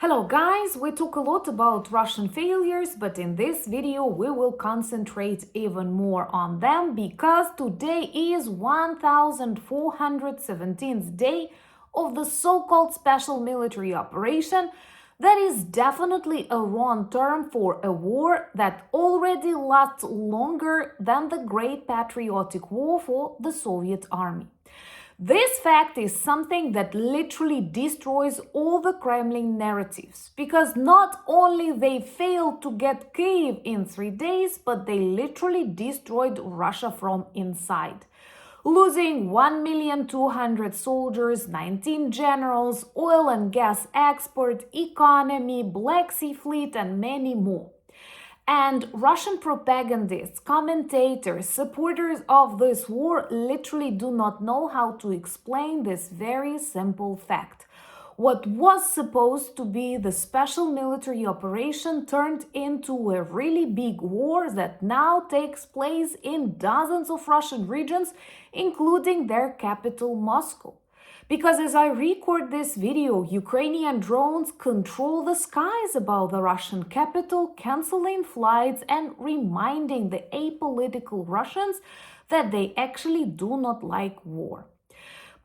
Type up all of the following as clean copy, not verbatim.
Hello guys, we talk a lot about Russian failures, but in this video we will concentrate even more on them because today is 1417th day of the so-called special military operation. That is definitely a wrong term for a war that already lasts longer than the Great Patriotic War for the Soviet Army. This fact is something that literally destroys all the Kremlin narratives, because not only they failed to get Kyiv in 3 days, but they literally destroyed Russia from inside, losing 1,200,000 soldiers, 19 generals, oil and gas export, economy, Black Sea Fleet, and many more. And Russian propagandists, commentators, supporters of this war literally do not know how to explain this very simple fact. What was supposed to be the special military operation turned into a really big war that now takes place in dozens of Russian regions, including their capital, Moscow. Because as I record this video, Ukrainian drones control the skies above the Russian capital, canceling flights and reminding the apolitical Russians that they actually do not like war.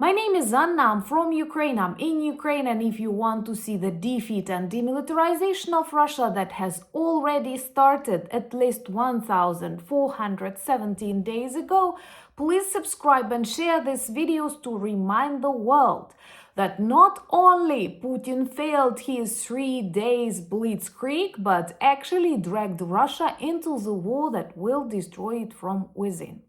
My name is Anna, I'm from Ukraine, I'm in Ukraine, and if you want to see the defeat and demilitarization of Russia that has already started at least 1417 days ago, please subscribe and share these videos to remind the world that not only Putin failed his 3 days blitzkrieg, but actually dragged Russia into the war that will destroy it from within.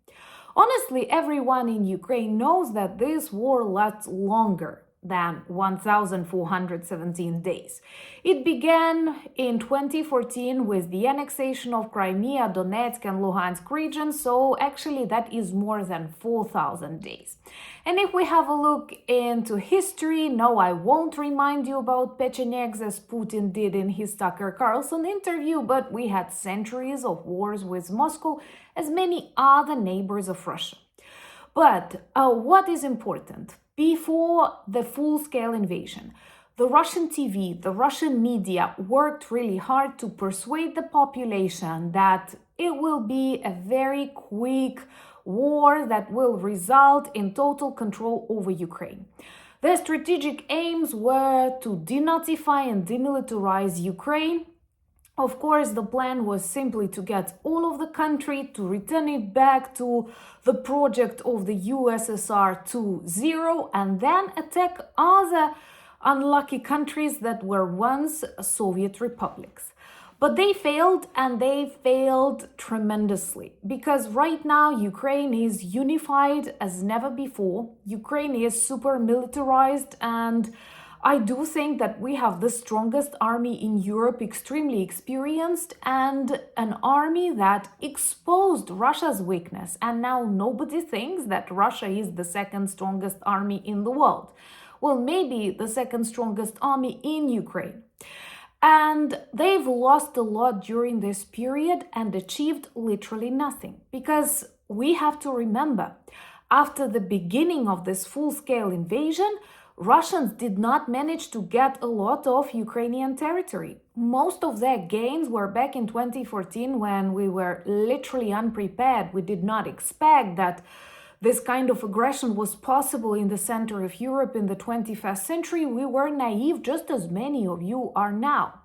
Honestly, everyone in Ukraine knows that this war lasts longer than 1417 days. It began in 2014 with the annexation of Crimea, Donetsk and Luhansk regions, so actually that is more than 4,000 days. And if we have a look into history, no, I won't remind you about Pechenegs as Putin did in his Tucker Carlson interview, but we had centuries of wars with Moscow as many other neighbors of Russia. But what is important? Before the full-scale invasion, the Russian TV, the Russian media worked really hard to persuade the population that it will be a very quick war that will result in total control over Ukraine. Their strategic aims were to denazify and demilitarize Ukraine. Of course, the plan was simply to get all of the country, to return it back to the project of the USSR 2.0, and then attack other unlucky countries that were once Soviet republics. But they failed, and they failed tremendously, because right now Ukraine is unified as never before. Ukraine is super militarized, and I do think that we have the strongest army in Europe, extremely experienced, and an army that exposed Russia's weakness. And now nobody thinks that Russia is the second strongest army in the world. Well, maybe the second strongest army in Ukraine. And they've lost a lot during this period and achieved literally nothing. Because we have to remember, after the beginning of this full-scale invasion, Russians did not manage to get a lot of Ukrainian territory. Most of their gains were back in 2014 when we were literally unprepared. We did not expect that this kind of aggression was possible in the center of Europe in the 21st century. We were naive, just as many of you are now.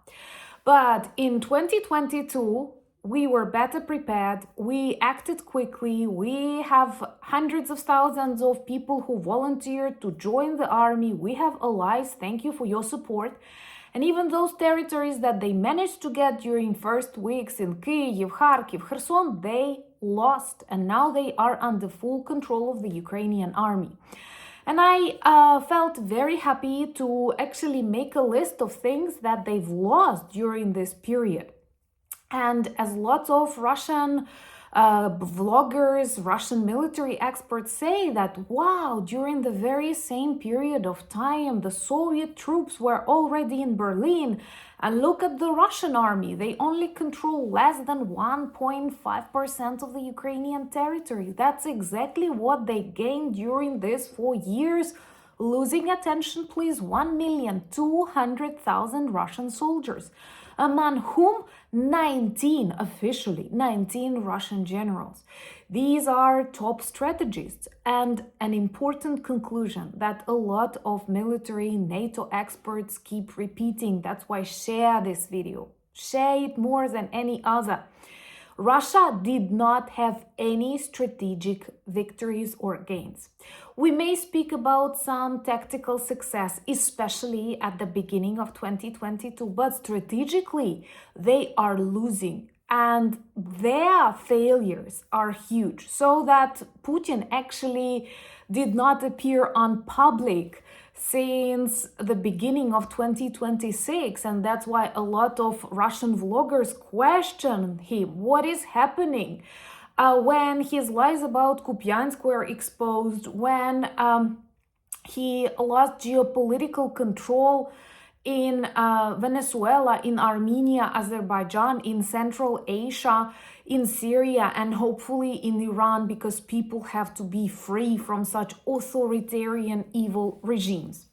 But in 2022, we were better prepared, we acted quickly, we have hundreds of thousands of people who volunteered to join the army, we have allies, thank you for your support. And even those territories that they managed to get during first weeks in Kyiv, Kharkiv, Kherson, they lost, and now they are under full control of the Ukrainian army. And I felt very happy to actually make a list of things that they've lost during this period. And as lots of Russian vloggers, Russian military experts say that, wow, during the very same period of time, the Soviet troops were already in Berlin. And look at the Russian army. They only control less than 1.5% of the Ukrainian territory. That's exactly what they gained during these 4 years Losing attention, please, 1,200,000 Russian soldiers, among whom 19, officially 19 Russian generals. These are top strategists, and an important conclusion that a lot of military NATO experts keep repeating. That's why share this video. Share it more than any other. Russia did not have any strategic victories or gains. We may speak about some tactical success, especially at the beginning of 2022, but strategically, they are losing. And their failures are huge, so that Putin actually did not appear on public since the beginning of 2026, and that's why a lot of Russian vloggers question him. What is happening? When his lies about Kupiansk were exposed, when he lost geopolitical control in Venezuela, in Armenia, Azerbaijan, in Central Asia, in Syria, and hopefully in Iran, because people have to be free from such authoritarian, evil regimes.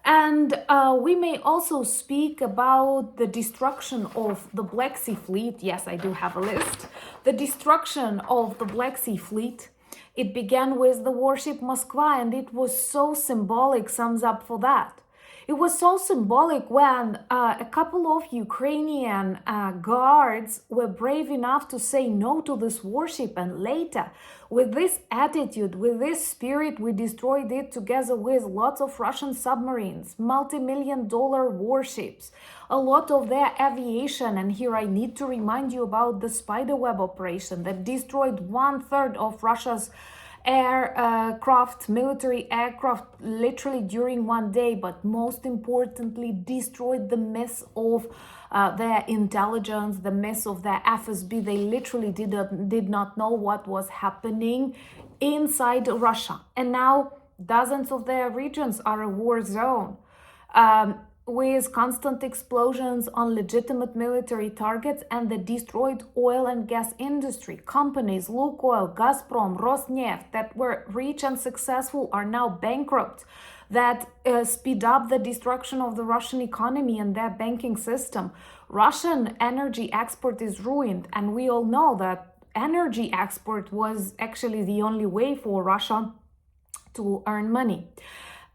And we may also speak about the destruction of the Black Sea Fleet. Yes, I do have a list. The destruction of the Black Sea Fleet. It began with the warship Moskva, and it was so symbolic, sums up for that. It was so symbolic when a couple of Ukrainian guards were brave enough to say no to this warship, and later, with this attitude, with this spirit, we destroyed it together with lots of Russian submarines, multi-million-dollar warships, a lot of their aviation. And here I need to remind you about the Spiderweb operation that destroyed 1/3 of Russia's aircraft, military aircraft, literally during one day, but most importantly destroyed the mess of their intelligence, the mess of their FSB. They literally did not know what was happening inside Russia. And now dozens of their regions are a war zone. With constant explosions on legitimate military targets, and the destroyed oil and gas industry. Companies, Lukoil, Gazprom, Rosneft, that were rich and successful are now bankrupt, that speed up the destruction of the Russian economy and their banking system. Russian energy export is ruined, and we all know that energy export was actually the only way for Russia to earn money.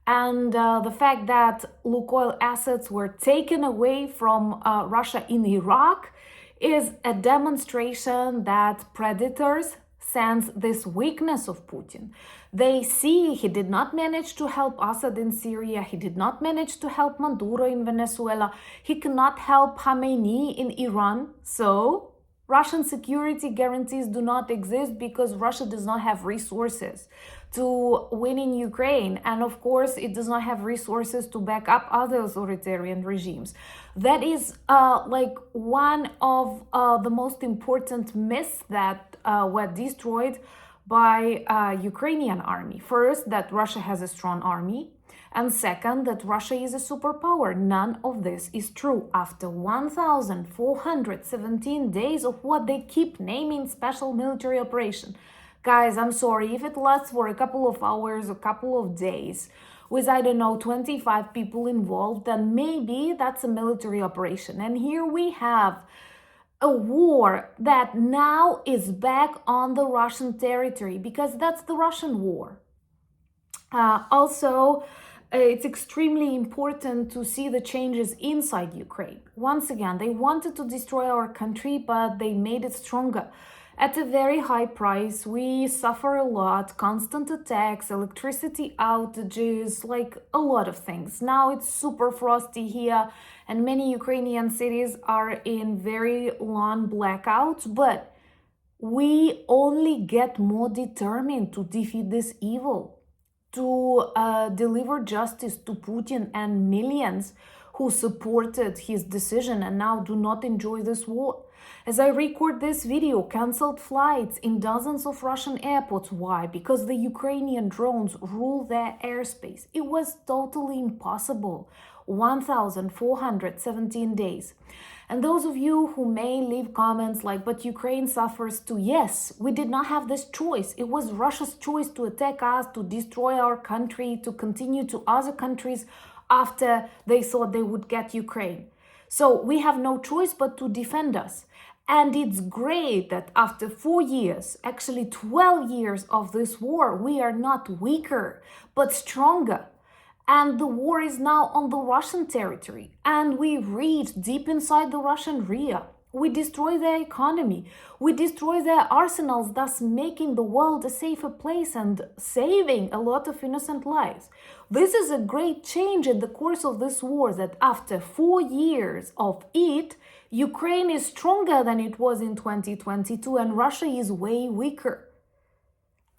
And the fact that Lukoil assets were taken away from Russia in Iraq is a demonstration that predators sense this weakness of Putin. They see he did not manage to help Assad in Syria, he did not manage to help Maduro in Venezuela, he cannot help Khamenei in Iran. So Russian security guarantees do not exist because Russia does not have resources to win in Ukraine. And of course, it does not have resources to back up other authoritarian regimes. That is like one of the most important myths that were destroyed by Ukrainian army. First, that Russia has a strong army. And second, that Russia is a superpower. None of this is true. After 1,417 days of what they keep naming special military operation. Guys, I'm sorry, if it lasts for a couple of hours, a couple of days, with, I don't know, 25 people involved, then maybe that's a military operation. And here we have a war that now is back on the Russian territory, because that's the Russian war. Also, it's extremely important to see the changes inside Ukraine. Once again, they wanted to destroy our country, but they made it stronger. At a very high price, we suffer a lot, constant attacks, electricity outages, like a lot of things. Now it's super frosty here, and many Ukrainian cities are in very long blackouts, but we only get more determined to defeat this evil, to deliver justice to Putin and millions who supported his decision and now do not enjoy this war. As I record this video, cancelled flights in dozens of Russian airports. Why? Because the Ukrainian drones rule their airspace. It was totally impossible. 1,417 days. And those of you who may leave comments like, but Ukraine suffers too. Yes, we did not have this choice. It was Russia's choice to attack us, to destroy our country, to continue to other countries after they thought they would get Ukraine. So we have no choice but to defend us. And it's great that after 4 years, actually 12 years of this war, we are not weaker, but stronger. And the war is now on the Russian territory. And we reach deep inside the Russian Riya. We destroy their economy. We destroy their arsenals, thus making the world a safer place and saving a lot of innocent lives. This is a great change in the course of this war, that after 4 years of it, Ukraine is stronger than it was in 2022 and Russia is way weaker.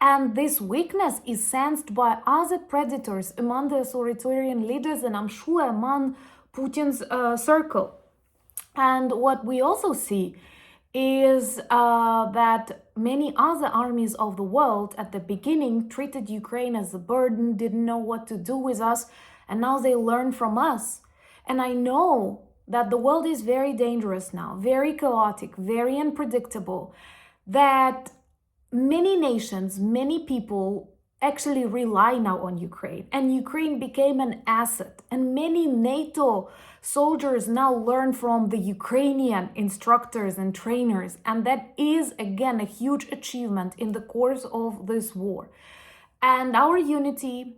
And this weakness is sensed by other predators among the authoritarian leaders and I'm sure among Putin's circle. And what we also see is that many other armies of the world at the beginning treated Ukraine as a burden, didn't know what to do with us, and now they learn from us. And I know that the world is very dangerous now, very chaotic, very unpredictable, that many nations, many people actually rely now on Ukraine, and Ukraine became an asset, and many NATO soldiers now learn from the Ukrainian instructors and trainers, and that is again a huge achievement in the course of this war. And our unity,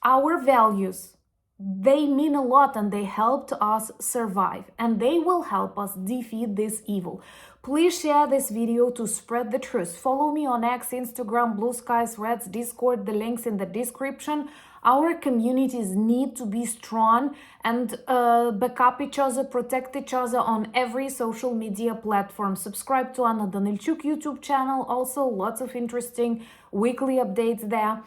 our values, they mean a lot and they helped us survive, and they will help us defeat this evil. Please share this video to spread the truth. Follow me on X, Instagram, Blue Sky, Threads, Discord, the links in the description. Our communities need to be strong and back up each other, protect each other on every social media platform. Subscribe to Anna Danilchuk YouTube channel, also lots of interesting weekly updates there.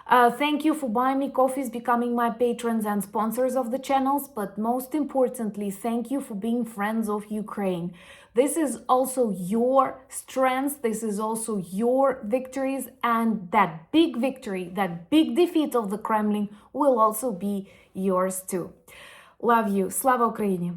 Thank you for buying me coffees, becoming my patrons and sponsors of the channels, but most importantly, thank you for being friends of Ukraine. This is also your strength, this is also your victories, and that big victory, that big defeat of the Kremlin will also be yours too. Love you. Slava Ukraini!